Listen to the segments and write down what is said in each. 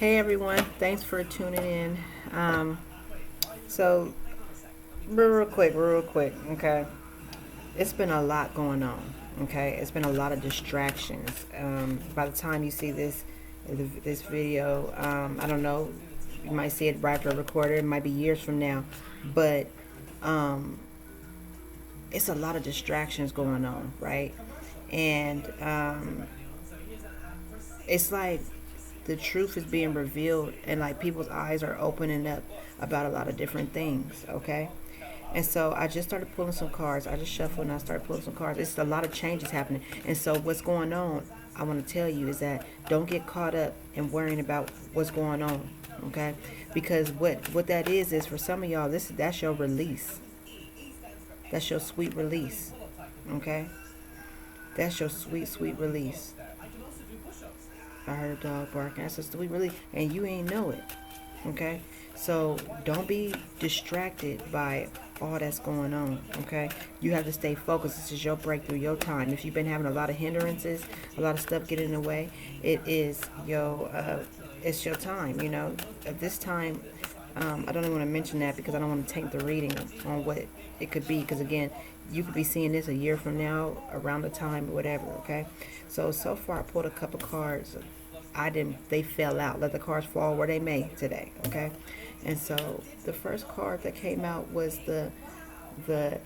Hey everyone, thanks for tuning in. So, real quick, okay? It's been a lot going on, okay? It's been a lot of distractions. By the time you see this video, I don't know, you might see it right after I record it. It might be years from now, but um, it's a lot of distractions going on, right? And it's like the truth is being revealed and like people's eyes are opening up about a lot of different things, okay? And so I just started pulling some cards. I just shuffled and I started pulling some cards. It's a lot of changes happening. And so what's going on, I want to tell you is that don't get caught up in worrying about what's going on, okay? Because what that is for some of y'all, that's your release. That's your sweet release, okay? That's your sweet release. I heard a dog barking. I said, sweet release, and you ain't know it. Okay? So don't be distracted by all that's going on. Okay? You have to stay focused. This is your breakthrough, your time. If you've been having a lot of hindrances, a lot of stuff getting in the way, it's your time. At this time, I don't even want to mention that because I don't want to taint the reading on what it could be. Because again, you could be seeing this a year from now, around the time, or whatever. Okay, so far I pulled a couple cards. I didn't. They fell out. Let the cards fall where they may today. Okay, and so the first card that came out was the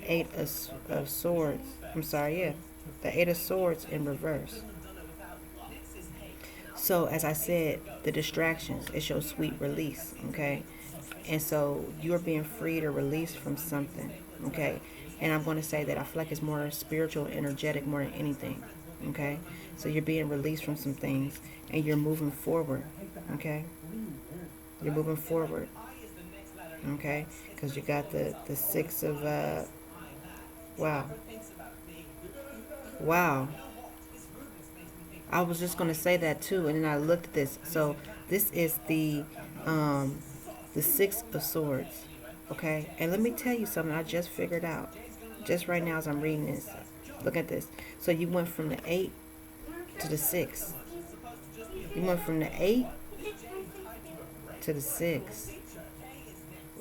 Eight of Swords. I'm sorry, yeah, the Eight of Swords in reverse. So as I said, the distractions, it's your sweet release, okay? And so you're being freed or released from something, okay? And I'm going to say that I feel like it's more spiritual, energetic more than anything, okay? So you're being released from some things and you're moving forward, okay? You're moving forward, okay? Because you got the six of, wow. Wow. I was just going to say that too, and then I looked at this. So this is um, the Six of Swords, okay? And let me tell you something I just figured out, just right now as I'm reading this. Look at this. So you went from the 8 to the 6. You went from the 8 to the 6.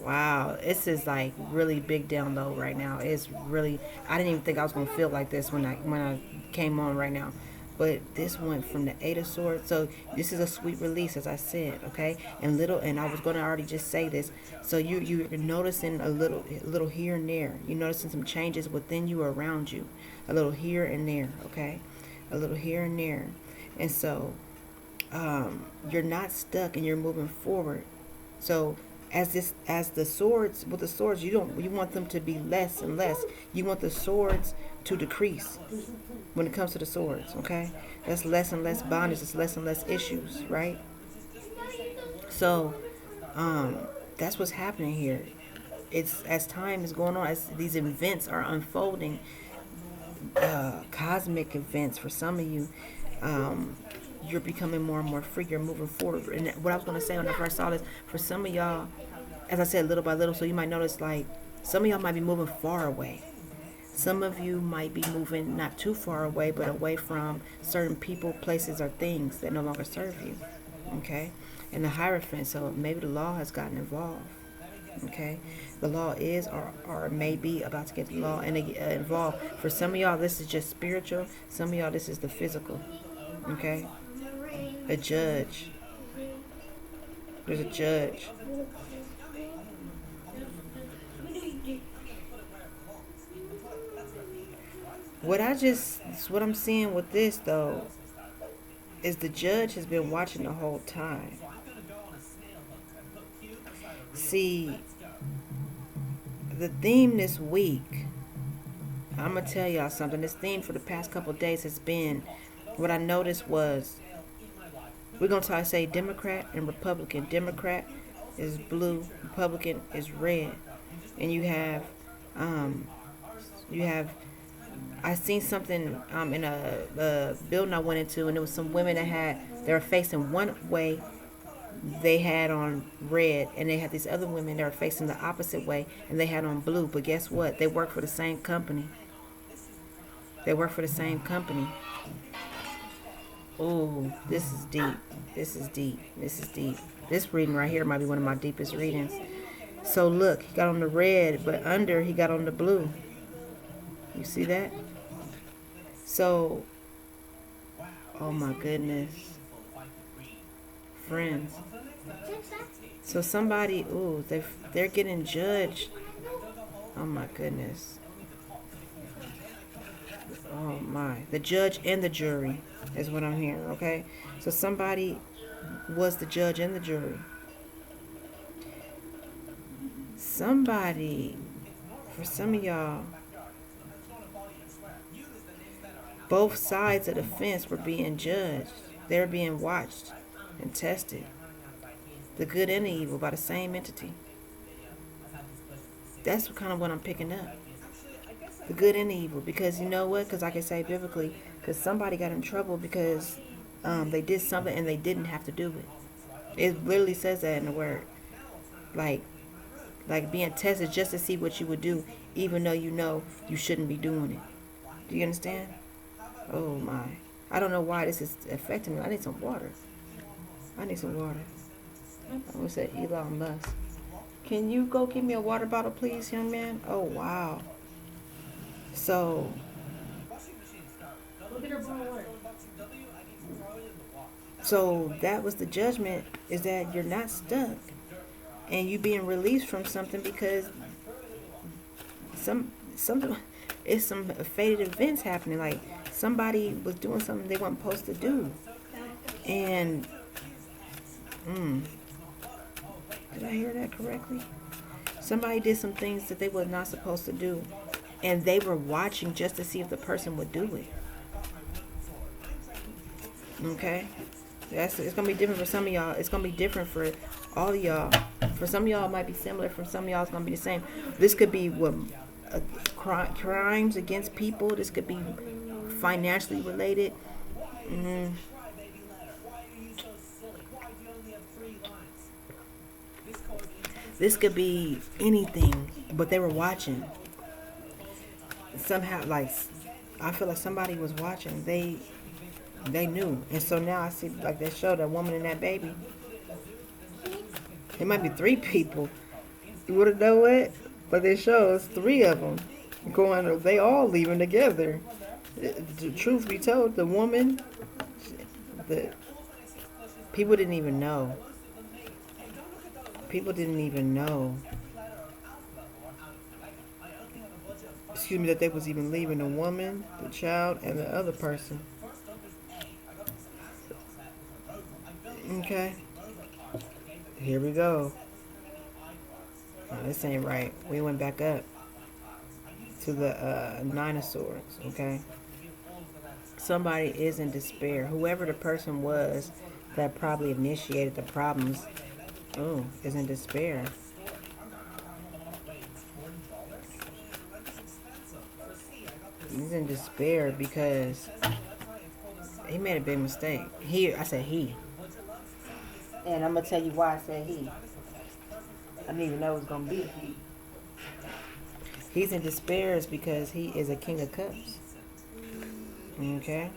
Wow, this is like really big down low right now. It's really, I didn't even think I was gonna feel like this when I came on right now. But this went from the Eight of Swords. So this is a sweet release, as I said, okay? And I was gonna already just say this. So you're noticing a little here and there. You're noticing some changes within you or around you, a little here and there, okay? A little here and there, and so you're not stuck and you're moving forward. So as the swords, with the swords, you want them to be less and less. You want the swords to decrease when it comes to the swords, okay? That's less and less bondage, it's less and less issues, right? So um that's what's happening here. It's as time is going on, as these events are unfolding, cosmic events for some of you, you're becoming more and more free. You're moving forward. And what I was going to say when I first saw this, for some of y'all, as I said, little by little, so you might notice like some of y'all might be moving far away. Some of you might be moving not too far away, but away from certain people, places, or things that no longer serve you. Okay? And the Hierophant, so maybe the law has gotten involved. Okay? The law is or may be about to get the law and involved. For some of y'all, this is just spiritual. Some of y'all, this is the physical. Okay? A judge. There's a judge. What I'm seeing with this though is the judge has been watching the whole time. See, the theme this week, I'm gonna tell y'all something. This theme for the past couple of days has been, what I noticed was, we're gonna say Democrat and Republican. Democrat is blue, Republican is red, and um, you have I seen something in a building I went into, and there was some women they were facing one way. They had on red, and they had these other women that were facing the opposite way, and they had on blue. But guess what? They work for the same company. They work for the same company. Oh, this is deep. This is deep. This is deep. This reading right here might be one of my deepest readings. So look, he got on the red, but under he got on the blue. You see that? So, oh my goodness. Friends. So somebody, ooh, they're getting judged. Oh my goodness. Oh my. The judge and the jury is what I'm hearing, okay? So somebody was the judge and the jury. Somebody, for some of y'all, both sides of the fence were being judged. They were being watched and tested. The good and the evil by the same entity. That's kind of what I'm picking up. The good and the evil. Because you know what? Because I can say biblically, because somebody got in trouble because they did something and they didn't have to do it. It literally says that in the word. Like being tested just to see what you would do, even though you know you shouldn't be doing it. Do you understand? Oh my. I don't know why this is affecting me. I need some water. I need some water. I'm going to say Elon Musk. Can you go get me a water bottle, please, young man? Oh, wow. So, that was the judgment, is that you're not stuck. And you being released from something because it's some fated events happening. Like, somebody was doing something they weren't supposed to do. And, did I hear that correctly? Somebody did some things that they were not supposed to do. And they were watching just to see if the person would do it. Okay? It's going to be different for some of y'all. It's going to be different for all of y'all. For some of y'all, it might be similar. For some of y'all, it's going to be the same. This could be crimes against people. This could be financially related. This could be anything, but they were watching. Somehow, like, I feel like somebody was watching. They knew. And so now I see, like, they showed that woman and that baby. It might be 3 people. You would have known it, but they show us 3 of them going. They all leaving together. The truth be told, the woman, the people didn't even know. People didn't even know. Excuse me, that they was even leaving, the woman, the child, and the other person. Okay. Here we go. Oh, this ain't right. We went back up to the 9 of Swords, okay? Somebody is in despair. Whoever the person was that probably initiated the problems, is in despair. He's in despair because he made a big mistake. I said he. And I'm going to tell you why I said he. I didn't even know it was going to be he. He's in despair because he is a King of Cups. Okay?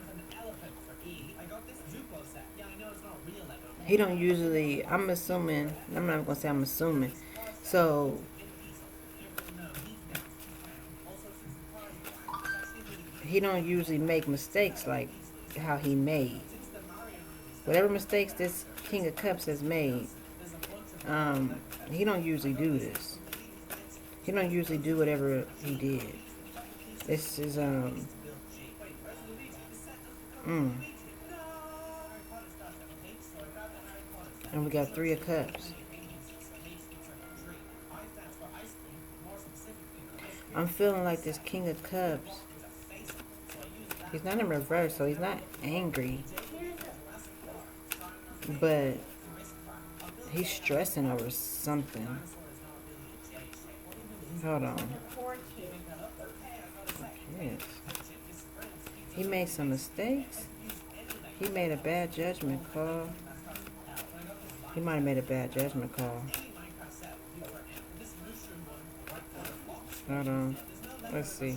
He don't usually, I'm not going to say I'm assuming. So, he don't usually make mistakes like how he made. Whatever mistakes this King of Cups has made, he don't usually do this. He don't usually do whatever he did. This is, and we got 3 of Cups. I'm feeling like this King of Cups, he's not in reverse, so he's not angry. But he's stressing over something. Hold on. Yes. He made some mistakes. He made a bad judgment call. He might have made a bad judgment call. Hold on. Let's see.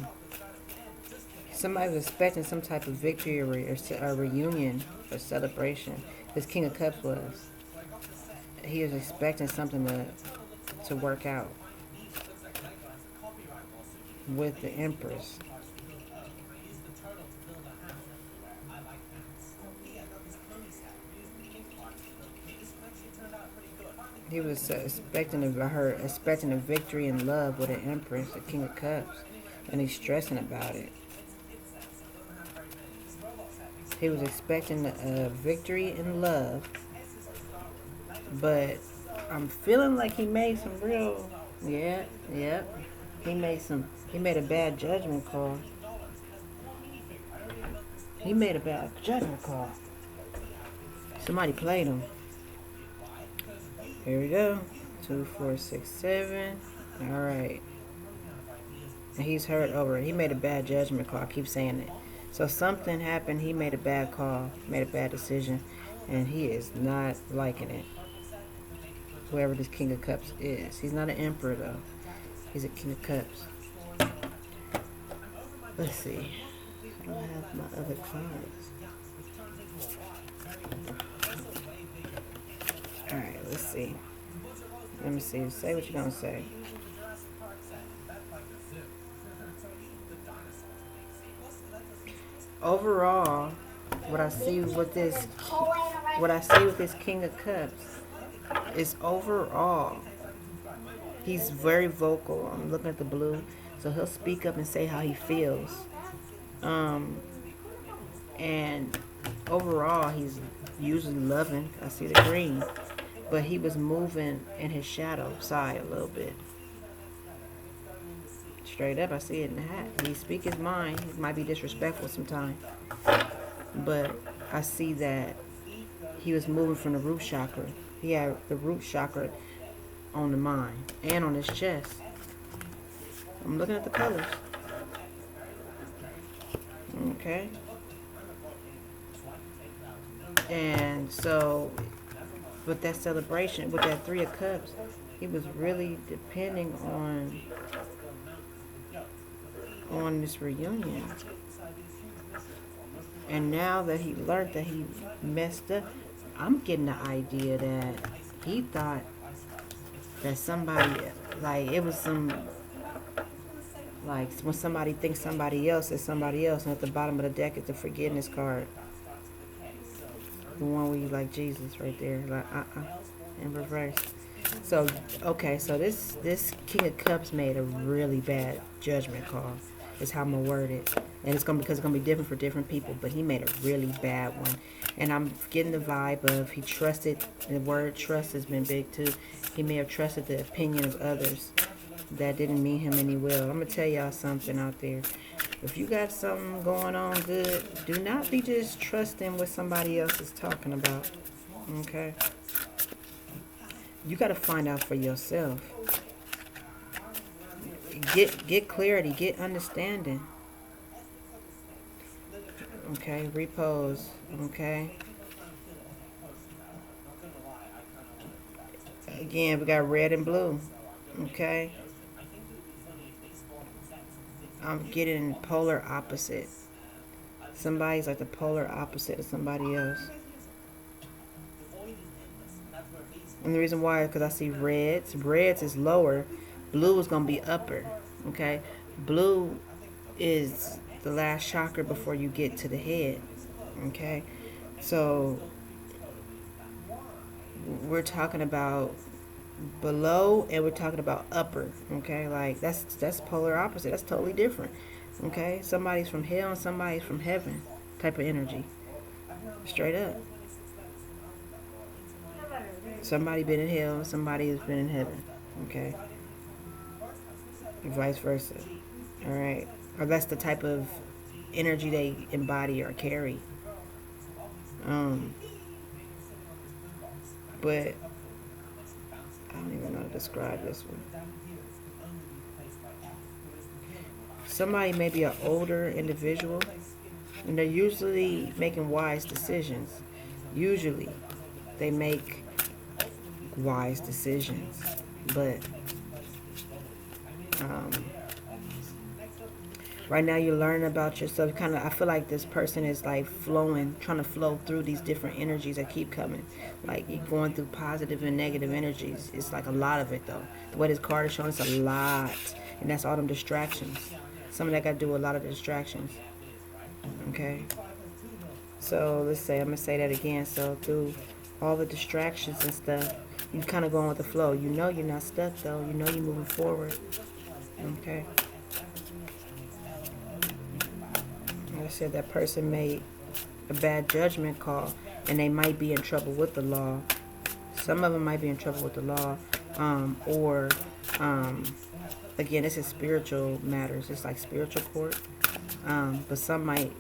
Somebody was expecting some type of victory or a reunion or celebration. This King of Cups was. He was expecting something to work out with the Empress. He was expecting a victory in love with an Empress, the King of Cups, and he's stressing about it. He was expecting a victory in love, but I'm feeling like he made some real, yeah. He made a bad judgment call. He made a bad judgment call. Somebody played him. Here we go. 2, 4, 6, 7. All right. And he's hurt over it. He made a bad judgment call. I keep saying it. So something happened. He made a bad call, made a bad decision, and he is not liking it. Whoever this King of Cups is. He's not an Emperor, though. He's a King of Cups. Let's see. I don't have my other cards. Alright, let's see. Let me see. Say what you're going to say. Overall, what I see with this King of Cups is overall, he's very vocal. I'm looking at the blue. So he'll speak up and say how he feels. And overall, he's usually loving. I see the green. But he was moving in his shadow side a little bit. Straight up, I see it in the hat. He speak his mind. He might be disrespectful sometimes. But I see that he was moving from the root chakra. He had the root chakra on the mind and on his chest. I'm looking at the colors. Okay. And so, with that celebration, with that 3 of Cups, he was really depending on this reunion. And now that he learned that he messed up, I'm getting the idea that he thought that somebody, like, it was some, like, when somebody thinks somebody else is somebody else, and at the bottom of the deck is the forgiveness card. The one where you like Jesus right there, like, in reverse. So, okay, so this King of Cups made a really bad judgment call, is how I'm going to word it. And it's going to be different for different people, but he made a really bad one. And I'm getting the vibe of he trusted, the word trust has been big too. He may have trusted the opinion of others that didn't mean him any well. I'm going to tell y'all something out there. If you got something going on good, do not be just trusting what somebody else is talking about. Okay? You got to find out for yourself. Get clarity, get understanding. Okay, repose. Okay. Again, we got red and blue. Okay. I'm getting polar opposite. Somebody's like the polar opposite of somebody else. And the reason why is because I see reds. Reds is lower. Blue is going to be upper. Okay. Blue is the last chakra before you get to the head. Okay. So we're talking about below and we're talking about upper. Okay. Like that's polar opposite. That's totally different. Okay. Somebody's from hell and somebody's from heaven type of energy. Straight up. Somebody been in hell, somebody has been in heaven. Okay. And vice versa. Alright. Or that's the type of energy they embody or carry. But I don't even know how to describe this one. Somebody may be an older individual, and they're usually making wise decisions. Usually, they make wise decisions, but Right now you're learning about yourself. Kind of, I feel like this person is like flowing, trying to flow through these different energies that keep coming. Like you're going through positive and negative energies. It's like a lot of it though. The way this card is showing, it's a lot, and that's all them distractions. Some of that got to do with a lot of distractions. Okay. So let's say I'm gonna say that again. So through all the distractions and stuff, you kind of going with the flow. You know you're not stuck though. You know you're moving forward. Okay. Like I said, that person made a bad judgment call, and they might be in trouble with the law. Some of them might be in trouble with the law, or again, this is spiritual matters. It's like spiritual court, but some might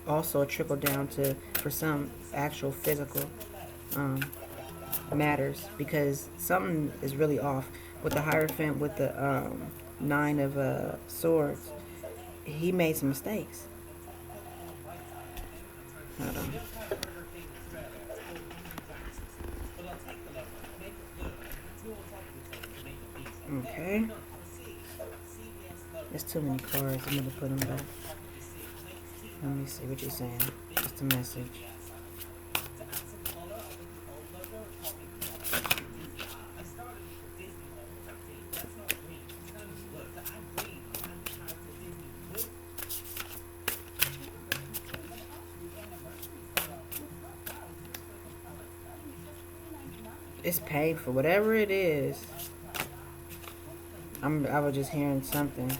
also trickle down to for some actual physical matters, because something is really off with the Hierophant with the nine of swords. He made some mistakes. Hold on. Okay. There's too many cards. I'm gonna put them back. Let me see what you're saying. Just a message. It's painful. Whatever it is. I was just hearing something.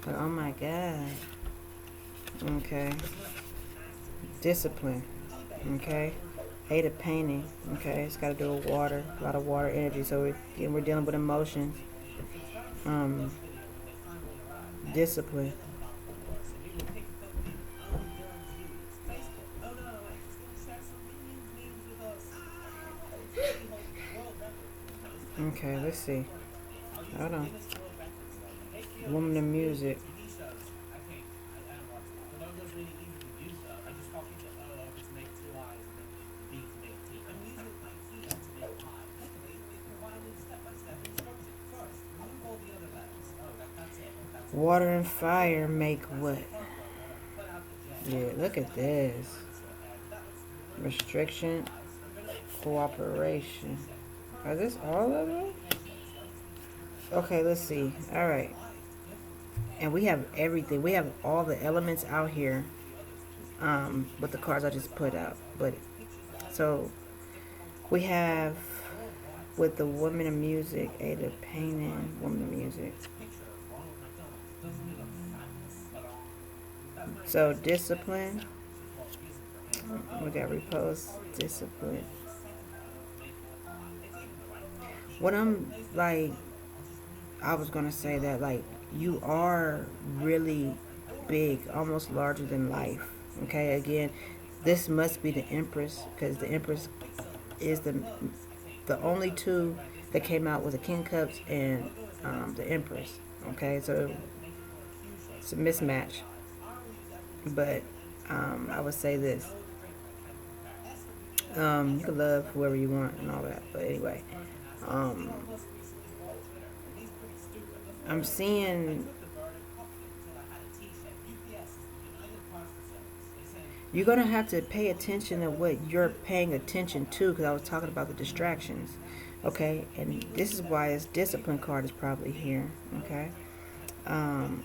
But oh my God. Okay. Discipline. Okay. Eight of painting. Okay. It's got to do with water. A lot of water energy. So we're dealing with emotions. Discipline. Okay, let's see. Hold on. Woman of music. Water and fire make what? Yeah, look at this. Restriction, cooperation. Are this all of them? Okay, let's see. All right. And we have everything. We have all the elements out here with the cards I just put out. But so we have with the woman of music, Eight of painting, woman of music. So discipline. We got repose, discipline. What I'm like, I was gonna say that like you are really big, almost larger than life. Okay, again, this must be the Empress, because the Empress is the only two that came out with the King of Cups and the Empress. Okay, so it's a mismatch. But I would say this. You can love whoever you want and all that. But anyway, um, I'm seeing you're going to have to pay attention to what you're paying attention to, because I was talking about the distractions. Okay, and this is why this discipline card is probably here. Okay. Um,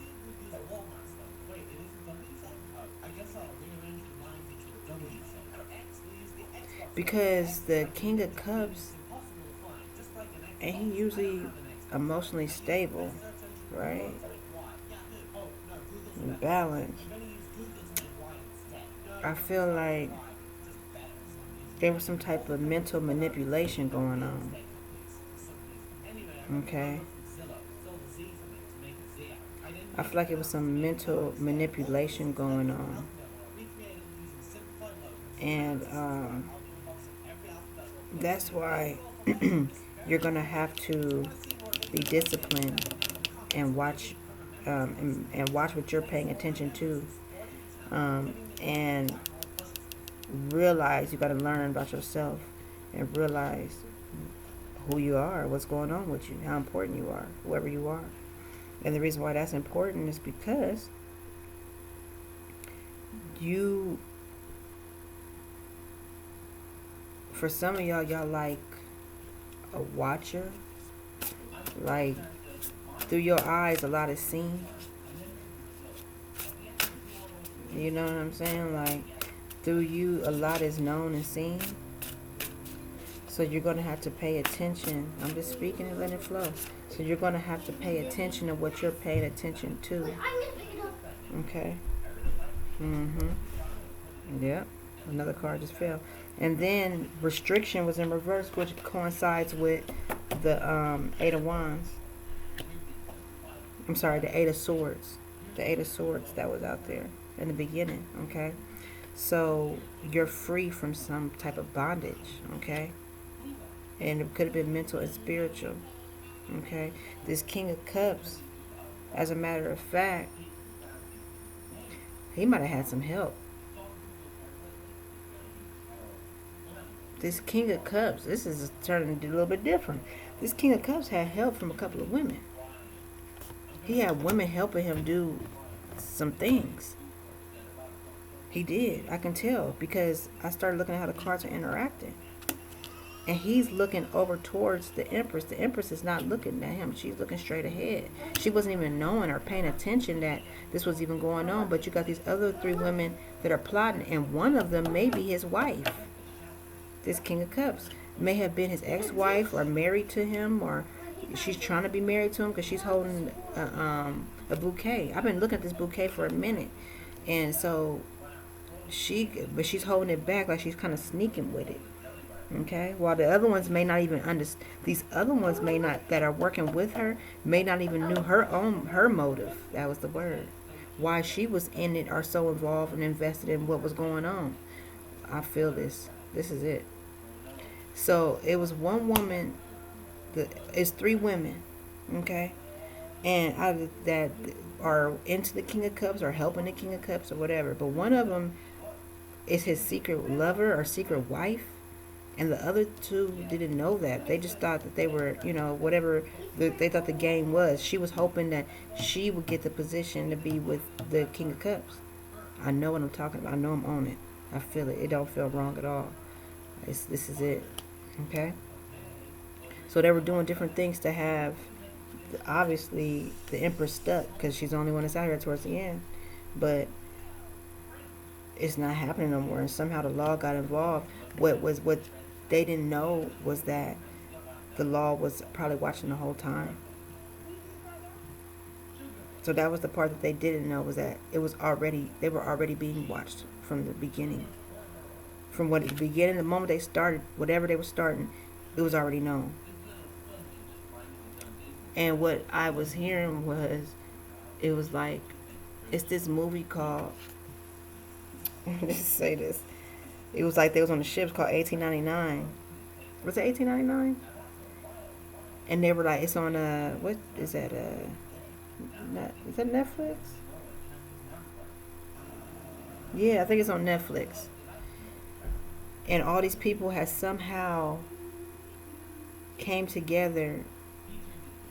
because the King of Cups, and he usually emotionally stable, right? And balanced. I feel like there was some type of mental manipulation going on. Okay. I feel like it was some mental manipulation going on. And that's why you're going to have to be disciplined and watch and watch what you're paying attention to, and realize you got to learn about yourself and realize who you are, what's going on with you, how important you are, whoever you are. And the reason why that's important is because you, for some of y'all like a watcher. Like, through your eyes, a lot is seen. You know what I'm saying? Like, through you, a lot is known and seen. So you're going to have to pay attention. I'm just speaking and letting it flow. So you're going to have to pay attention to what you're paying attention to. Okay? Yep. Another card just fell. And then restriction was in reverse, which coincides with the Eight of Wands. I'm sorry, the Eight of Swords. The Eight of Swords that was out there in the beginning. Okay? So you're free from some type of bondage. Okay? And it could have been mental and spiritual. Okay? This King of Cups, as a matter of fact, he might have had some help. This King of Cups, this is turning a little bit different. This King of Cups had help from a couple of women. He had women helping him do some things. He did. I can tell because I started looking at how the cards are interacting. And he's looking over towards the Empress. The Empress is not looking at him. She's looking straight ahead. She wasn't even knowing or paying attention that this was even going on. But you got these other three women that are plotting. And one of them may be his wife. This King of Cups may have been his ex-wife or married to him, or she's trying to be married to him because she's holding a bouquet. I've been looking at this bouquet for a minute, and so but she's holding it back like she's kind of sneaking with it. Okay, while the other ones may not even understand. These other ones may not, that are working with her, may not even knew her motive. That was the word. Why she was in it or so involved and invested in what was going on. I feel this. This is it. So it was one woman. It's three women, okay, and either that are into the King of Cups or helping the King of Cups or whatever. But one of them is his secret lover or secret wife, and the other two didn't know that. They just thought that they were, whatever they thought the game was. She was hoping that she would get the position to be with the King of Cups. I know what I'm talking about. I know I'm on it. I feel it. It don't feel wrong at all. This is it. Okay? So they were doing different things to have, obviously, the Empress stuck because she's the only one that's out here towards the end. But it's not happening no more. And somehow the law got involved. What they didn't know was that the law was probably watching the whole time. So that was the part that they didn't know, was that they were already being watched from the beginning. From the beginning, the moment they started, whatever they were starting, it was already known. And what I was hearing was, it was like, it's this movie called, let's say this. It was like they was on the ships called 1899. Was it 1899? And they were like, it's on what is that? Is that Netflix? Yeah, I think it's on Netflix. And all these people had somehow came together.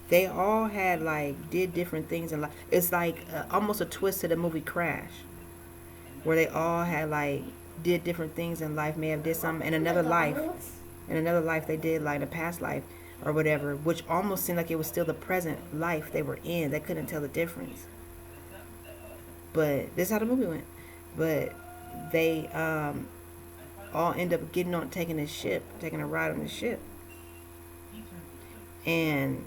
They all had did different things in life. It's like almost a twist to the movie Crash, where they all had did different things in life. May have did something in another life. In another life they did, like a past life or whatever, which almost seemed like it was still the present life they were in. They couldn't tell the difference. But this is how the movie went. But they all end up taking a ride on the ship. And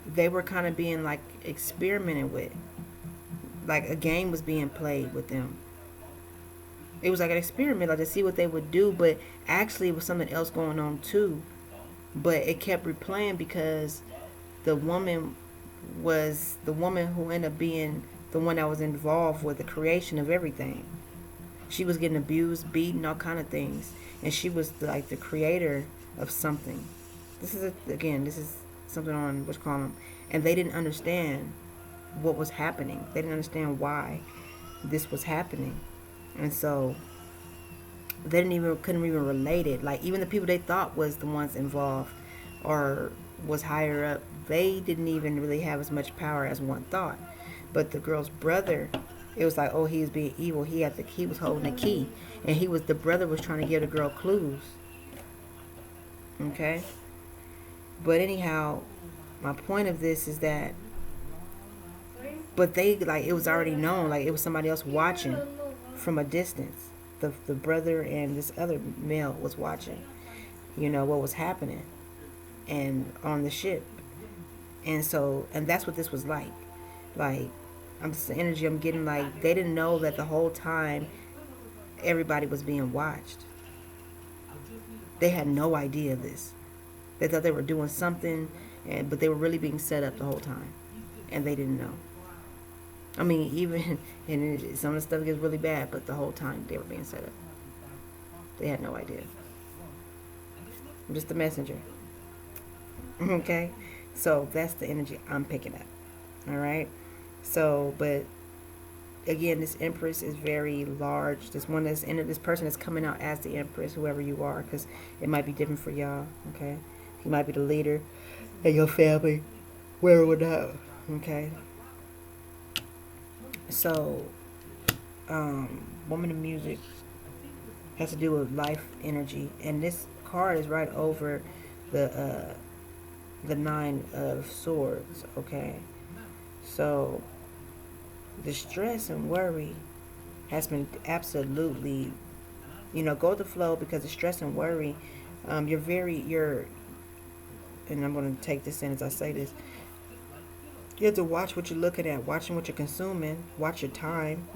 they were kind of being experimented with. Like a game was being played with them. It was like an experiment, to see what they would do, but actually it was something else going on too. But it kept replaying because the woman who ended up being the one that was involved with the creation of everything. She was getting abused, beaten, all kind of things. And she was the creator of something. This is something on whatchamacallit. And they didn't understand what was happening. They didn't understand why this was happening. And so they couldn't even relate it. Even the people they thought was the ones involved or was higher up, they didn't even really have as much power as one thought. But the girl's brother It was like, oh, he's being evil. He was holding the key, and the brother was trying to give the girl clues. Okay, but anyhow, my point of this is that, but they, like, it was already known, like it was somebody else watching from a distance. The brother and this other male was watching, what was happening, and on the ship, and that's what this was like. Like, I'm just the energy I'm getting. Like, they didn't know that the whole time everybody was being watched. They had no idea of this. They thought they were doing something, but they were really being set up the whole time, and they didn't know. I mean, even and some of the stuff gets really bad, but the whole time they were being set up. They had no idea. I'm just a messenger. Okay, so that's the energy I'm picking up. All right. So, but again, this Empress is very large. This person is coming out as the Empress, whoever you are, because it might be different for y'all. Okay, you might be the leader in your family, where or not. Okay. So, Woman of Music has to do with life energy, and this card is right over the Nine of Swords. Okay, so the stress and worry has been absolutely, go with the flow, because the stress and worry, and I'm going to take this in as I say this. You have to watch what you're looking at, watching what you're consuming, watch your time,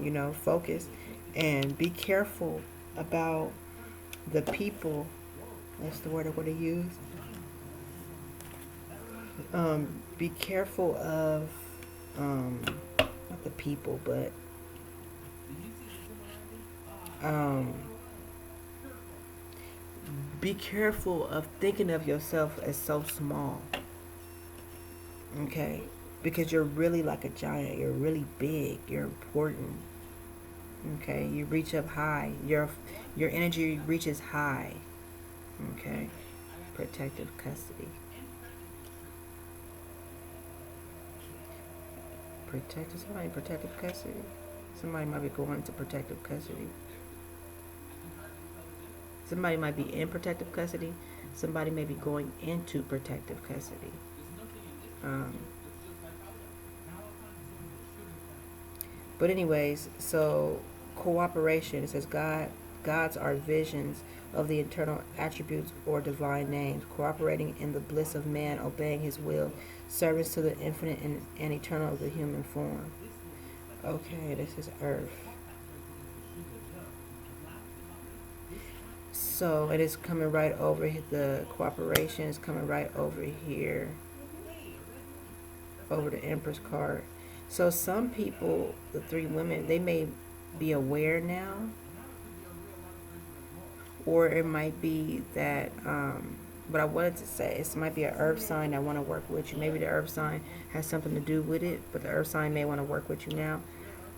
focus, and be careful about the people. That's the word I want to use. Be careful of, not the people, but be careful of thinking of yourself as so small. Okay? Because you're really like a giant. You're really big. You're important. Okay? You reach up high. Your energy reaches high. Okay? Protective custody. Protective custody. Somebody might be going into protective custody. Somebody might be in protective custody. Somebody may be going into protective custody. But anyways, so cooperation. It says Gods are visions of the internal attributes or divine names, cooperating in the bliss of man, obeying his will, service to the infinite and eternal of the human form. Okay, this is Earth. So it is coming right over, the cooperation is coming right over here, over the Empress card. So some people, the three women, they may be aware now, or it might be that, but I wanted to say, it might be an earth sign that want to work with you. Maybe the earth sign has something to do with it, but the earth sign may want to work with you now.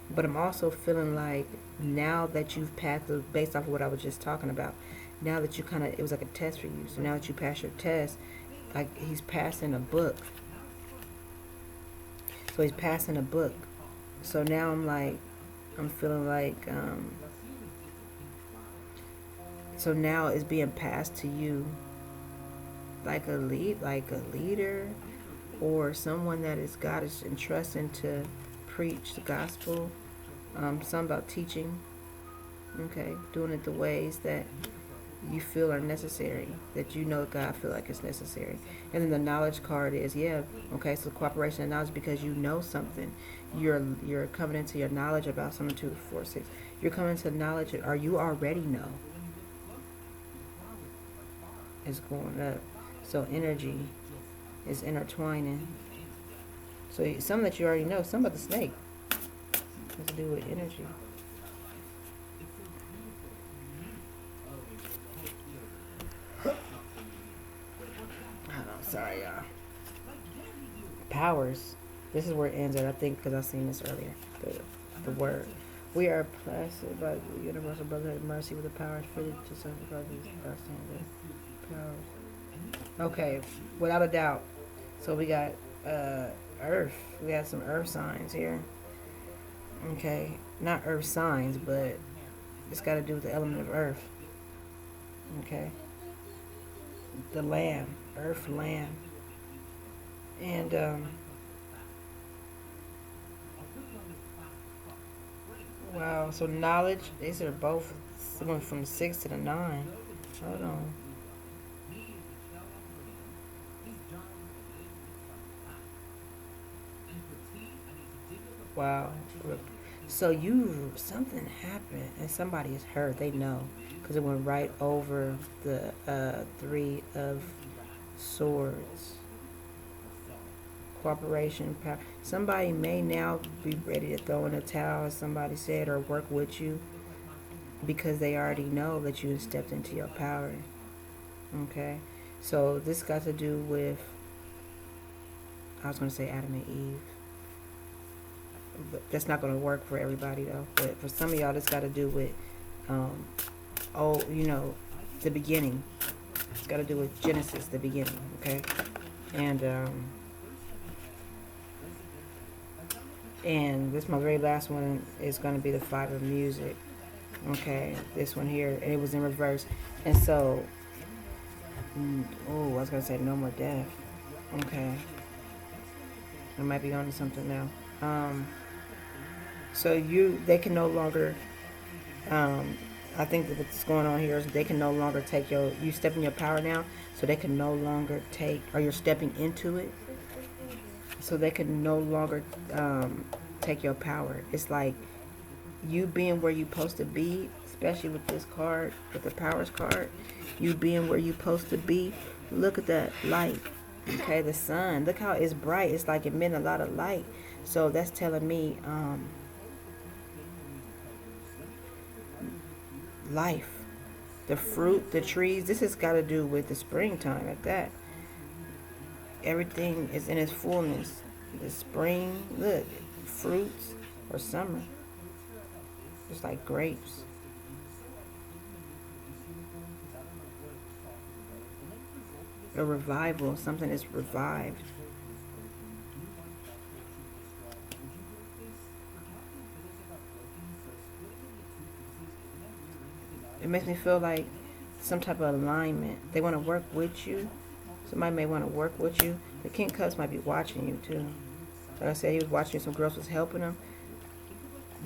But I'm also feeling like now that you've passed, based off of what I was just talking about, now that you it was like a test for you. So now that you pass your test, like he's passing a book. So he's passing a book. So now I'm feeling like, so now it's being passed to you like a leader, or someone that God is entrusting to preach the gospel. Something about teaching. Okay, doing it the ways that you feel are necessary, that God feel like it's necessary. And then the knowledge card is, okay, so cooperation and knowledge, because you know something. You're coming into your knowledge about something. 2, 4, 6. You're coming into knowledge, or you already know. It's going up. So energy is intertwining. So something that you already know, something about the snake has to do with energy. Sorry, y'all. Powers. This is where it ends at, I think, because I've seen this earlier. The word. We are blessed by the universal brotherhood and mercy with the powers fitted to sanctify these powers. Okay, without a doubt. So we got Earth. We got some Earth signs here. Okay, not earth signs, but it's got to do with the element of earth. Okay, the land, earth, land, and wow. So knowledge. These are both went from 6 to the 9. Hold on. Wow. So you something happened and somebody is hurt. They know because it went right over the 3 of swords. Cooperation, power. Somebody may now be ready to throw in a towel, as somebody said, or work with you because they already know that you have stepped into your power. Okay, so this got to do with, I was going to say Adam and Eve, but that's not going to work for everybody though. But for some of y'all, this got to do with, um, oh, the beginning. It's got to do with Genesis, the beginning. Okay, and and this my very last one is going to be the 5 of music. Okay, this one here, and it was in reverse, and so, oh, I was going to say no more death. Okay, I might be on to something now. So they can no longer, um, I think that what's going on here is they can no longer take you step in your power now, so they can no longer take, or you're stepping into it, so they can no longer take your power. It's like you being where you're supposed to be, especially with this card, with the powers card, you being where you're supposed to be. Look at that light. Okay, the sun. Look how it's bright. It's like emitting a lot of light. So that's telling me life. The fruit, the trees. This has got to do with the springtime at that. Everything is in its fullness. The spring, look, fruits, or summer. Just like grapes. A revival, something is revived. It makes me feel like some type of alignment. They want to work with you. Somebody may want to work with you. The King Cups might be watching you too. Like I said, he was watching, some girls was helping him,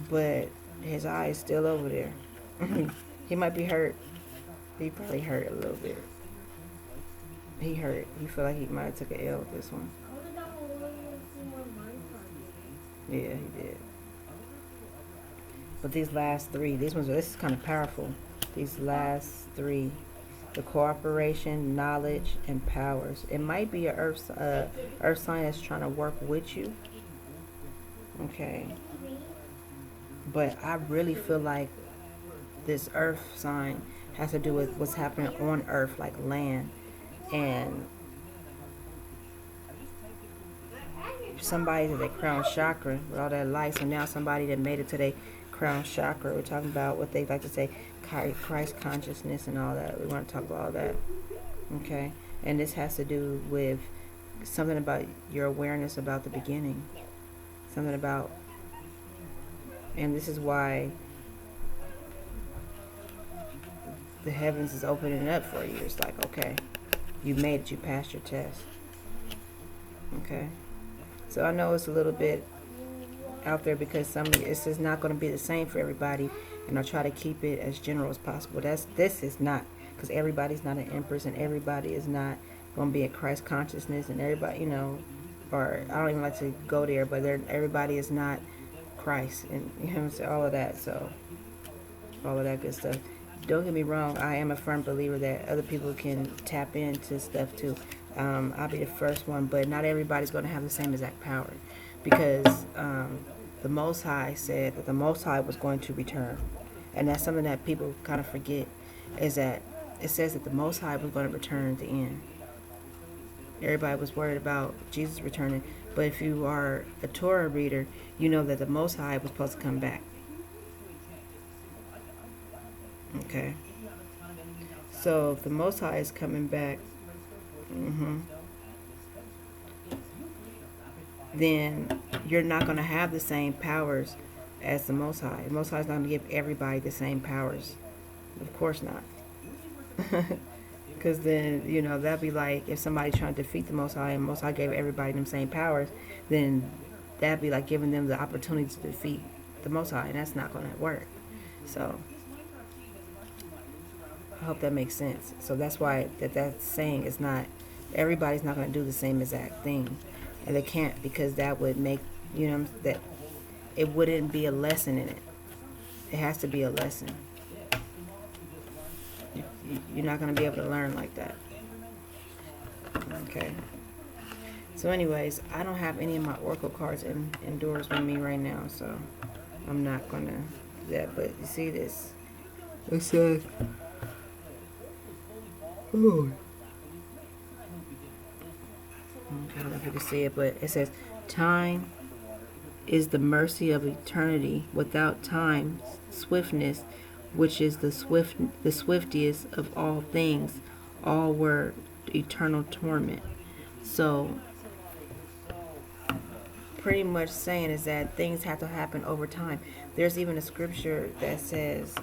but his eye is still over there. He might be hurt. He probably hurt a little bit. He hurt. He feel like he might have took an L with this one. Yeah, he did. But these last 3, this is kind of powerful. These last 3, the cooperation, knowledge, and powers. It might be a earth sign that's trying to work with you. Okay. But I really feel like this earth sign has to do with what's happening on earth, like land. And somebody to their crown chakra with all that light. So now somebody that made it to their crown chakra. We're talking about what they like to say, Christ consciousness and all that. We want to talk about all that. Okay. And this has to do with something about your awareness about the beginning. Something about, and this is why the heavens is opening up for you. It's like, okay, you made it, you passed your test. Okay. So I know it's a little bit out there because it's just not going to be the same for everybody, and I'll try to keep it as general as possible. This is not, because everybody's not an empress, and everybody is not going to be in Christ consciousness, and everybody, or I don't even like to go there, but everybody is not Christ, and all of that. So all of that good stuff. Don't get me wrong, I am a firm believer that other people can tap into stuff too. I'll be the first one, but not everybody's going to have the same exact power, because the Most High said that the Most High was going to return, and that's something that people kind of forget, is that it says that the Most High was going to return at the end. Everybody was worried about Jesus returning, but if you are a Torah reader, you know that the Most High was supposed to come back. Okay. So if the Most High is coming back, then you're not going to have the same powers as the Most High. The Most High is not going to give everybody the same powers. Of course not. Because then, that'd be like if somebody trying to defeat the Most High and Most High gave everybody them same powers, then that'd be like giving them the opportunity to defeat the Most High, and that's not going to work. So, I hope that makes sense. So that's why that's saying is not, everybody's not going to do the same exact thing. And they can't, because that would make, that it wouldn't be a lesson in it. It has to be a lesson. You're not going to be able to learn like that. Okay. So anyways, I don't have any of my Oracle cards indoors with me right now, so I'm not going to do that. But you see this? It says, oh. I don't know if you can see it, but it says, time is the mercy of eternity. Without time, swiftness, which is the swiftiest of all things, all were eternal torment. So, pretty much saying is that things have to happen over time. There's even a scripture that says,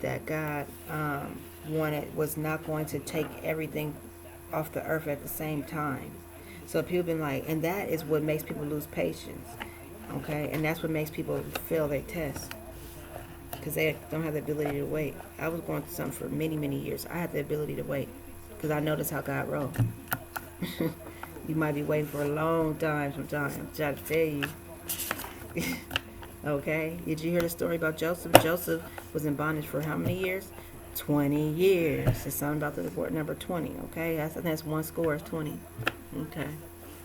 that God was not going to take everything off the earth at the same time. So people been like, and that is what makes people lose patience, okay? And that's what makes people fail their tests, because they don't have the ability to wait. I was going through something for many, many years. I had the ability to wait, because I noticed how God rolled. You might be waiting for a long time sometimes. I'm trying to tell you. Okay? Did you hear the story about Joseph? Joseph was in bondage for how many years? 20 years. It's something about the word number 20, okay? I think that's one score is 20. Okay.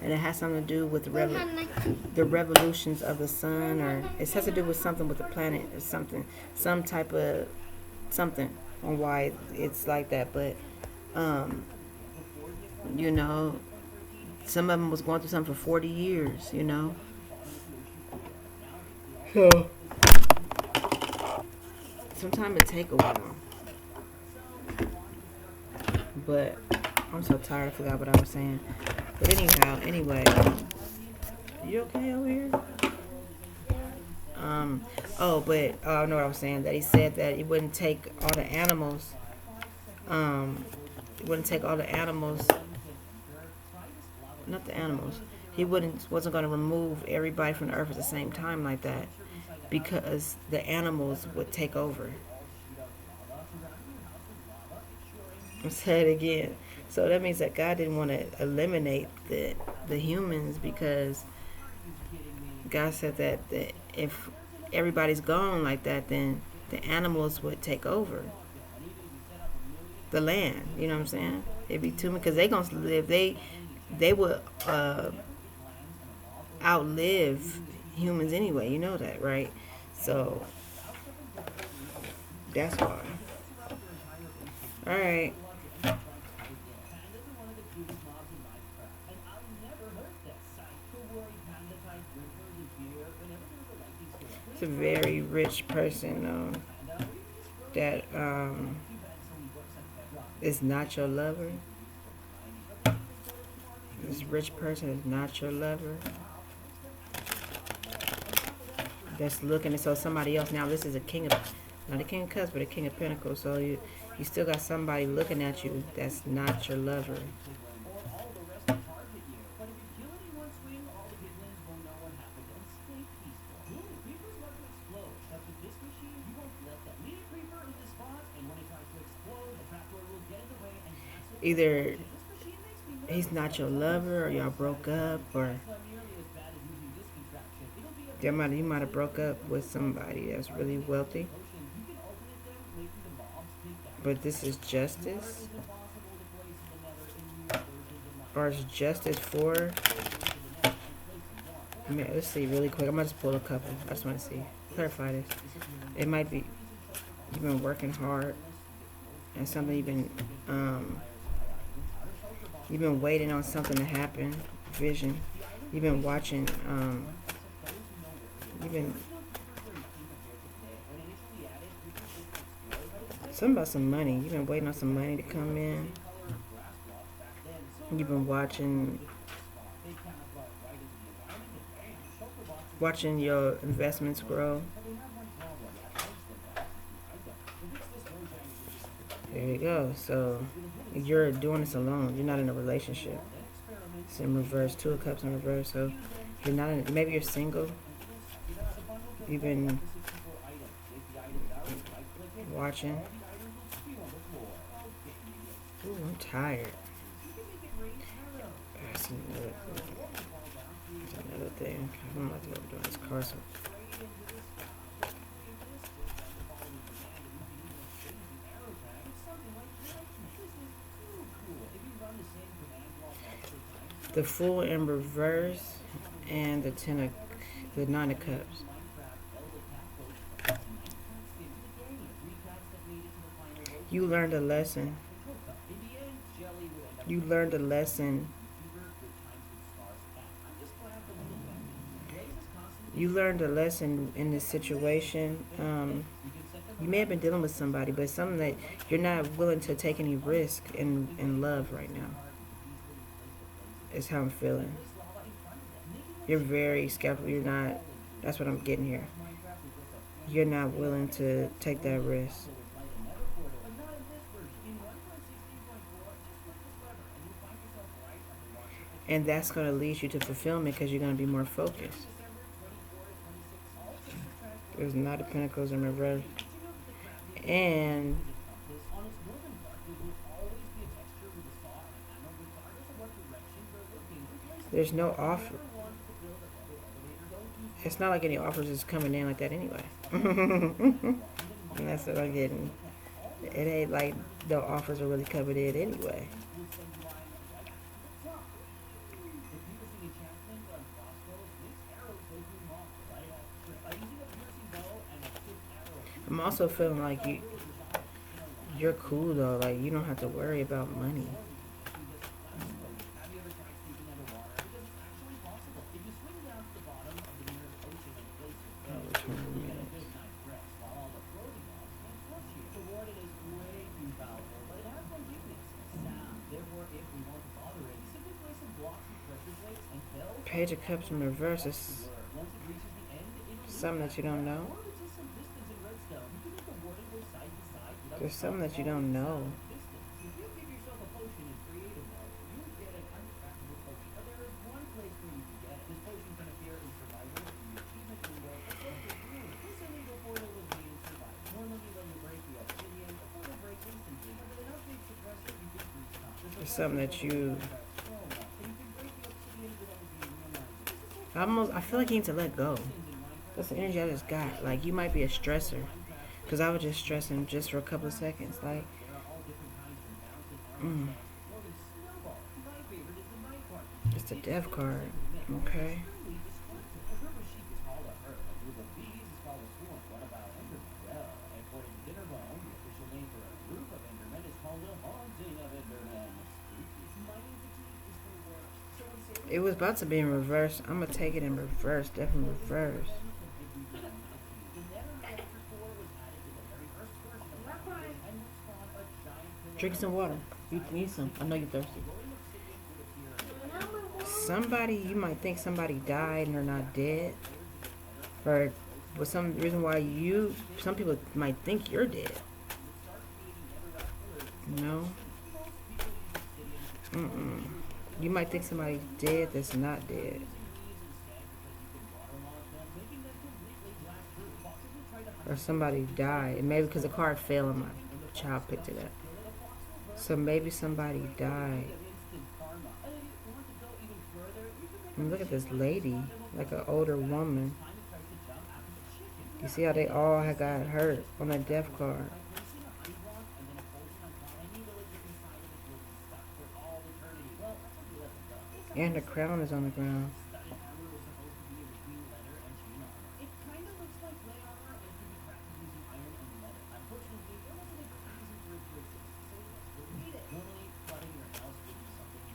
And it has something to do with the revolutions of the sun, or it has to do with something with the planet or something. Some type of something on why it's like that. But, some of them was going through something for 40 years, So, sometimes it take a while. But I'm so tired, I forgot what I was saying. But anyway, you okay over here? I know what I was saying. That he said that he wouldn't take all the animals. Not the animals. He wasn't going to remove everybody from the earth at the same time like that, because the animals would take over. I'll say it again. So that means that God didn't want to eliminate the humans, because God said that if everybody's gone like that, then the animals would take over the land. You know what I'm saying? It'd be too many, because they gonna live. They would outlive humans anyway. You know that, right? So that's why. All right. It's a very rich person that is not your lover. This rich person is not your lover. That's looking, so somebody else. Now this is a king of, not a king of cups, but a king of pentacles. So you still got somebody looking at you that's not your lover. Either he's not your lover, or y'all broke up, or you might have broke up with somebody that's really wealthy. But this is justice, or is justice for? Let's see really quick. I'm gonna just pull a couple. I just want to see, clarify this. It might be you've been working hard, and something you've been waiting on something to happen. Vision. You've been watching. You've been something about some money. You've been waiting on some money to come in. You've been watching. watching your investments grow. There you go. So you're doing this alone. You're not in a relationship. It's in reverse. Two of Cups in reverse. So you're not in, maybe you're single. You've been watching. Ooh, I'm tired. That's another thing. I'm not doing this car. So. The Fool in reverse and the Nine of Cups. You learned a lesson. You learned a lesson. You learned a lesson in this situation. You may have been dealing with somebody, but it's something that you're not willing to take any risk in love right now. Is how I'm feeling. You're very skeptical. You're not. That's what I'm getting here. You're not willing to take that risk. And that's going to lead you to fulfillment because you're going to be more focused. There's Knight of Pentacles in reverse. And there's no offer. It's not like any offers is coming in like that anyway. And that's what I'm getting. It ain't like the offers are really coming in anyway. I'm also feeling like you're cool though. Like you don't have to worry about money. Page of Cups in reverse is something that you don't know. There's something that you don't know. There's something that you I feel like you need to let go. That's the energy I just got. Like you might be a stressor. Because I was just stressing just for a couple of seconds. Like, it's the Death card. Okay. It was about to be in reverse. I'm going to take it in reverse. Definitely reverse. Drink some water. You need some. I know you're thirsty. Somebody, you might think somebody died and they're not dead. Or for some reason why some people might think you're dead. No. You might think somebody's dead that's not dead. Or somebody died. And maybe because the card fell and my child picked it up. So maybe somebody died. And look at this lady, like an older woman. You see how they all had got hurt on that Death card. And the crown is on the ground.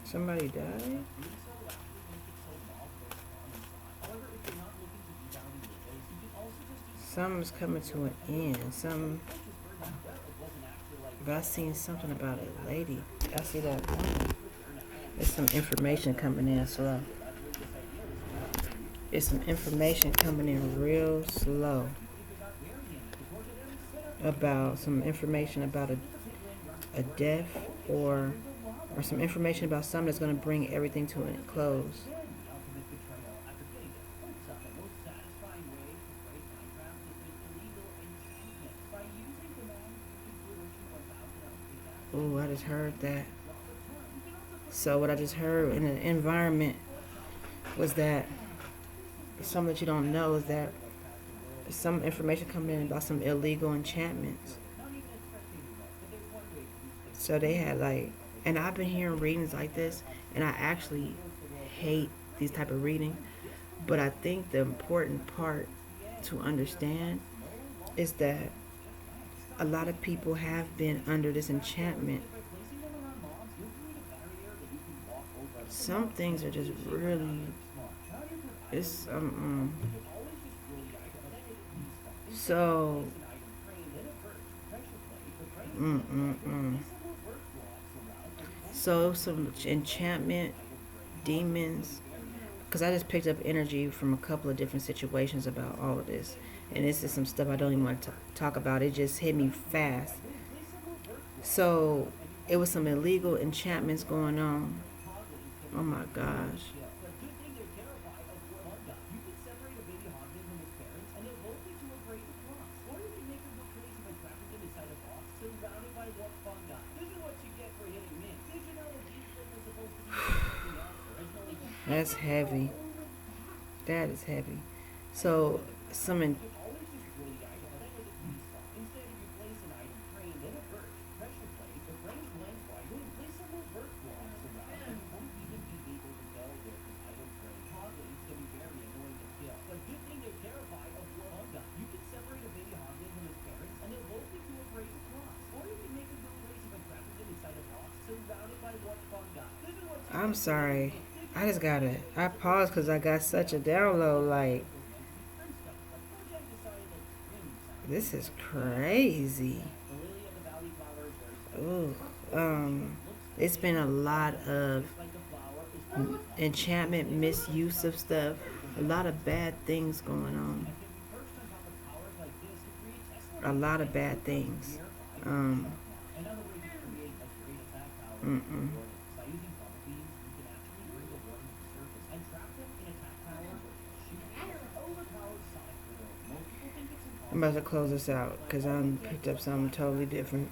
Somebody died? Something's coming to an end. But I seen something about a lady. I see that woman. There's some information coming in slow. It's some information coming in real slow about some information about a death or some information about something that's going to bring everything to a close. Oh, I just heard that. So what I just heard in the environment was that something that you don't know is that some information coming in about some illegal enchantments. So they had like, and I've been hearing readings like this, and I actually hate these type of reading. But I think the important part to understand is that a lot of people have been under this enchantment. Some things are just really, it's so mm mm mm. So some enchantment demons, because I just picked up energy from a couple of different situations about all of this, and this is some stuff I don't even want to talk about. It just hit me fast. So it was some illegal enchantments going on. Oh my gosh. That's heavy. That is heavy. So some in, I'm sorry. I paused because I got such a download. Like, this is crazy. Ooh, it's been a lot of enchantment, misuse of stuff, a lot of bad things going on, a lot of bad things. Um, mm-mm. I'm about to close this out because I picked up something totally different.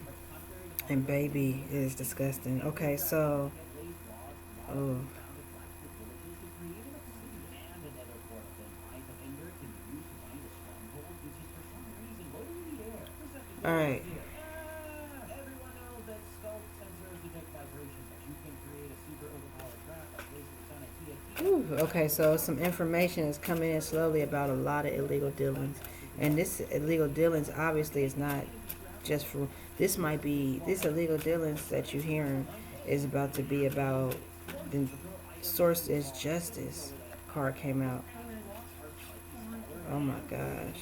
And baby is disgusting. Okay, so, oh, all right. Ooh, okay, so some information is coming in slowly about a lot of illegal dealings, and this illegal dealings obviously is not just for. This might be this illegal dealings that you're hearing is about to be about. The source is justice. Card came out. Oh my gosh,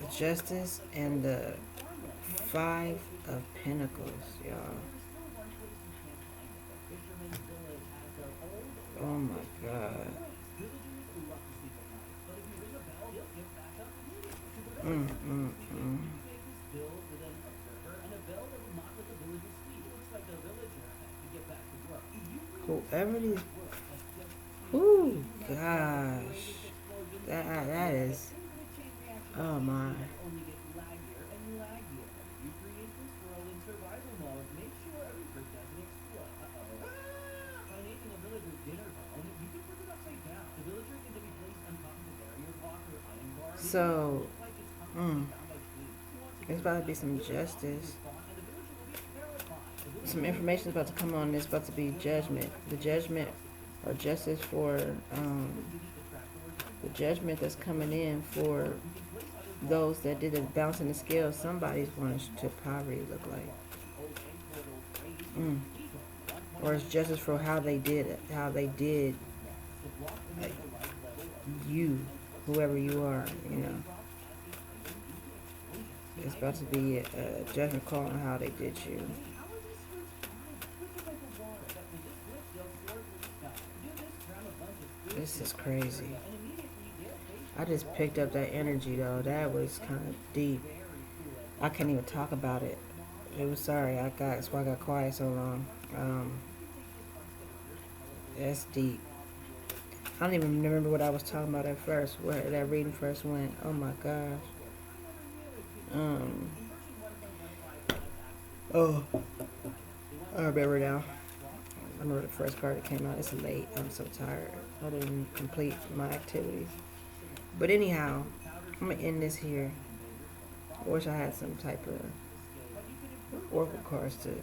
the justice and the five of pentacles, y'all. Oh my god. Mm, mm, mm. Whoever these, oh gosh, that is, oh my. So, mm, there's about to be some justice. Some information is about to come on. There's about to be judgment. The judgment or justice for the judgment that's coming in for those that did the balance in the scale. Somebody's going to poverty look like. Mm. Or it's justice for how they did it, how they did like, you, whoever you are, you know. It's about to be a judgment call on how they did you. This is crazy. I just picked up that energy though. That was kind of deep. I can't even talk about it. It was sorry. That's why I got quiet so long. That's deep. I don't even remember what I was talking about at first. Where that reading first went. Oh my gosh. Oh, I remember now. I remember the first part that came out. It's late. I'm so tired. I didn't complete my activities. But anyhow, I'm gonna end this here. I wish I had some type of oracle cards to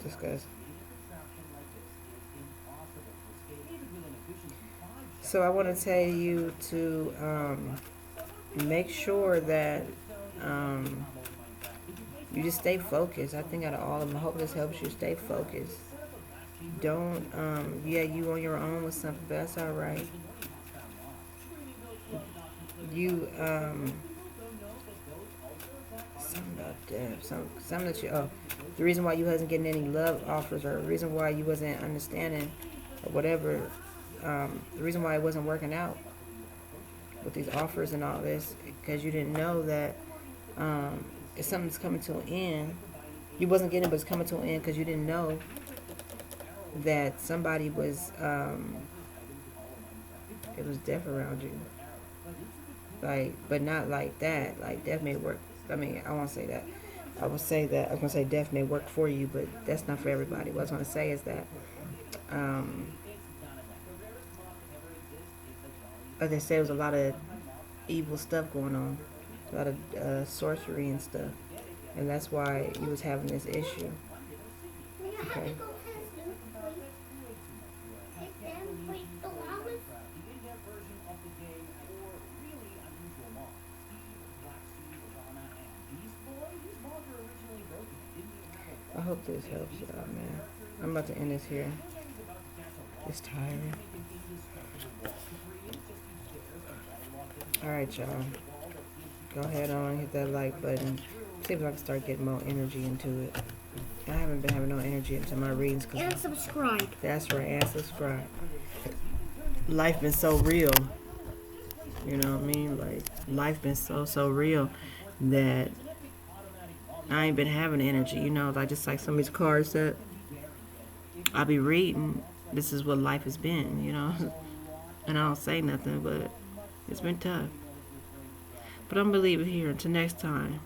discuss. So I want to tell you to make sure that you just stay focused. I think out of all of them, I hope this helps you stay focused. Don't, yeah, you on your own with something, but that's all right. You, something about that, something that you, oh, the reason why you wasn't getting any love offers, or the reason why you wasn't understanding, or whatever, the reason why it wasn't working out with these offers and all this, because you didn't know that if something's coming to an end, you wasn't getting it, but it's coming to an end because you didn't know that somebody was, it was death around you. Like, but not like that. Like, death may work. I mean, I won't say that. I would say that, I was going to say death may work for you, but that's not for everybody. What I was going to say is that, like I said, there was a lot of evil stuff going on. A lot of sorcery and stuff. And that's why you was having this issue. Okay. I hope this helps y'all, man. I'm about to end this here. It's tiring. Alright, y'all. Go ahead on, hit that like button. See if I can start getting more energy into it. I haven't been having no energy into my readings. And subscribe. That's right, and subscribe. Life been so real. You know what I mean? Like, life been so real that I ain't been having energy. You know, like just like some of these cards that I be reading. This is what life has been, you know. And I don't say nothing, but it's been tough. But I'm going to leave it here. Until next time.